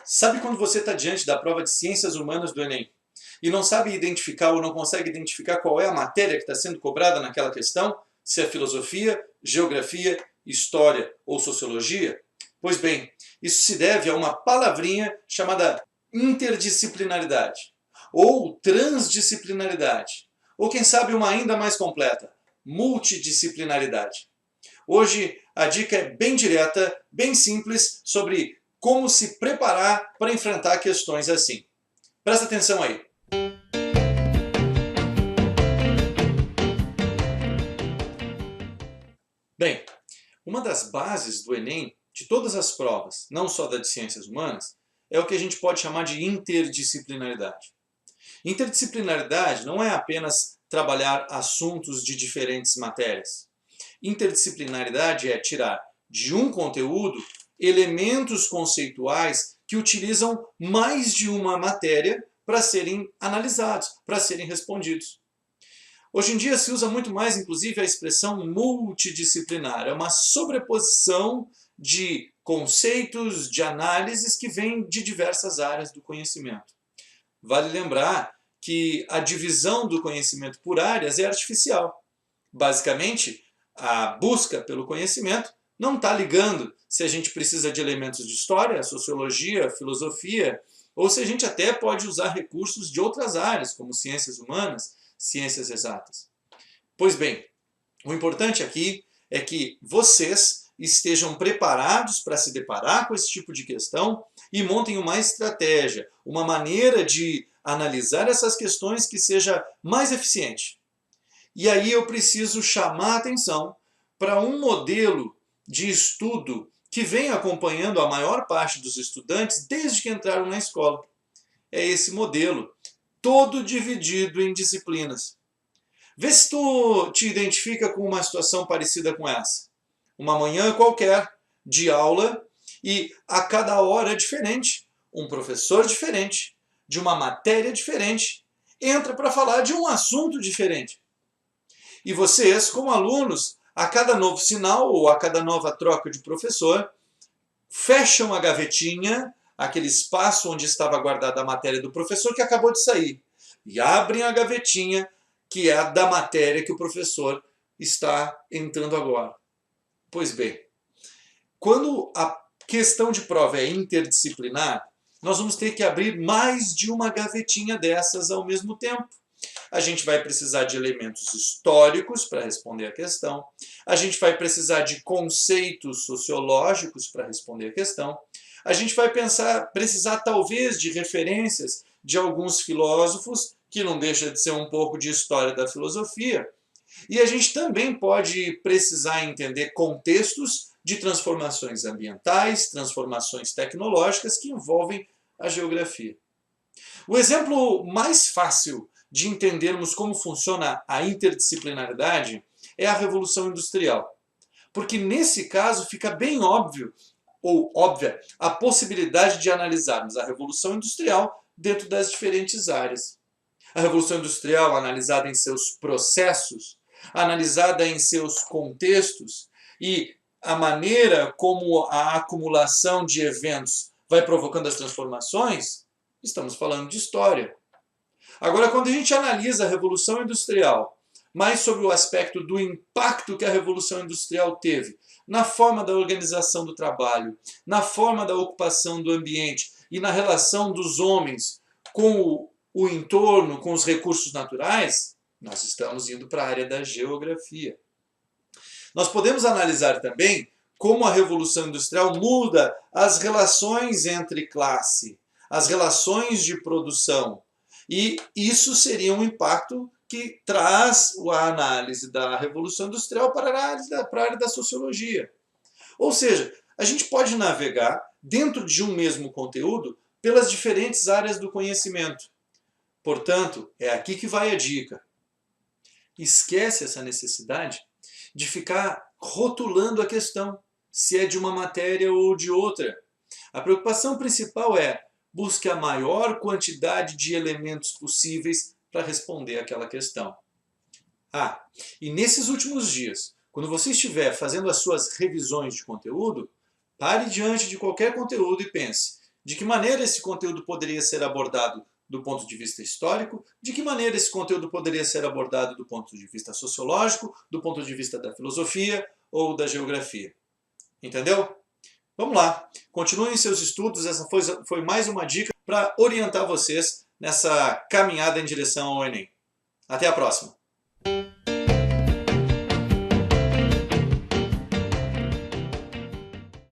Sabe quando você está diante da prova de Ciências Humanas do Enem e não sabe identificar ou não consegue identificar qual é a matéria que está sendo cobrada naquela questão? Se é filosofia, geografia, história ou sociologia? Pois bem, isso se deve a uma palavrinha chamada interdisciplinaridade, ou transdisciplinaridade, ou quem sabe uma ainda mais completa, multidisciplinaridade. Hoje a dica é bem direta, bem simples, sobre como se preparar para enfrentar questões assim. Presta atenção aí. Bem, uma das bases do Enem, de todas as provas, não só da de Ciências Humanas, é o que a gente pode chamar de interdisciplinaridade. Interdisciplinaridade não é apenas trabalhar assuntos de diferentes matérias. Interdisciplinaridade é tirar de um conteúdo elementos conceituais que utilizam mais de uma matéria para serem analisados, para serem respondidos. Hoje em dia se usa muito mais, inclusive, a expressão multidisciplinar. É uma sobreposição de conceitos, de análises que vêm de diversas áreas do conhecimento. Vale lembrar que a divisão do conhecimento por áreas é artificial. Basicamente, a busca pelo conhecimento não está ligando se a gente precisa de elementos de história, sociologia, filosofia, ou se a gente até pode usar recursos de outras áreas, como ciências humanas, ciências exatas. Pois bem, o importante aqui é que vocês estejam preparados para se deparar com esse tipo de questão e montem uma estratégia, uma maneira de analisar essas questões que seja mais eficiente. E aí eu preciso chamar a atenção para um modelo de estudo que vem acompanhando a maior parte dos estudantes desde que entraram na escola. É esse modelo, todo dividido em disciplinas. Vê se tu te identifica com uma situação parecida com essa. Uma manhã qualquer de aula e a cada hora é diferente, um professor diferente, de uma matéria diferente, entra para falar de um assunto diferente. E vocês, como alunos, a cada novo sinal ou a cada nova troca de professor, fecham a gavetinha, aquele espaço onde estava guardada a matéria do professor que acabou de sair, e abrem a gavetinha que é a da matéria que o professor está entrando agora. Pois bem, quando a questão de prova é interdisciplinar, nós vamos ter que abrir mais de uma gavetinha dessas ao mesmo tempo. A gente vai precisar de elementos históricos para responder a questão, a gente vai precisar de conceitos sociológicos para responder a questão, a gente vai precisar talvez de referências de alguns filósofos, que não deixa de ser um pouco de história da filosofia, e a gente também pode precisar entender contextos de transformações ambientais, transformações tecnológicas que envolvem a geografia. O exemplo mais fácil de entendermos como funciona a interdisciplinaridade é a Revolução Industrial. Porque nesse caso fica bem óbvio, ou óbvia, a possibilidade de analisarmos a Revolução Industrial dentro das diferentes áreas. A Revolução Industrial analisada em seus processos, analisada em seus contextos e a maneira como a acumulação de eventos vai provocando as transformações, estamos falando de história. Agora, quando a gente analisa a Revolução Industrial, mais sobre o aspecto do impacto que a Revolução Industrial teve na forma da organização do trabalho, na forma da ocupação do ambiente e na relação dos homens com o entorno, com os recursos naturais, nós estamos indo para a área da geografia. Nós podemos analisar também como a Revolução Industrial muda as relações entre classe, as relações de produção. E isso seria um impacto que traz a análise da Revolução Industrial para a área da sociologia. Ou seja, a gente pode navegar dentro de um mesmo conteúdo pelas diferentes áreas do conhecimento. Portanto, é aqui que vai a dica. Esquece essa necessidade de ficar rotulando a questão, se é de uma matéria ou de outra. A preocupação principal é busque a maior quantidade de elementos possíveis para responder aquela questão. E nesses últimos dias, quando você estiver fazendo as suas revisões de conteúdo, pare diante de qualquer conteúdo e pense, de que maneira esse conteúdo poderia ser abordado do ponto de vista histórico, de que maneira esse conteúdo poderia ser abordado do ponto de vista sociológico, do ponto de vista da filosofia ou da geografia. Entendeu? Vamos lá, continuem seus estudos, essa foi mais uma dica para orientar vocês nessa caminhada em direção ao Enem. Até a próxima!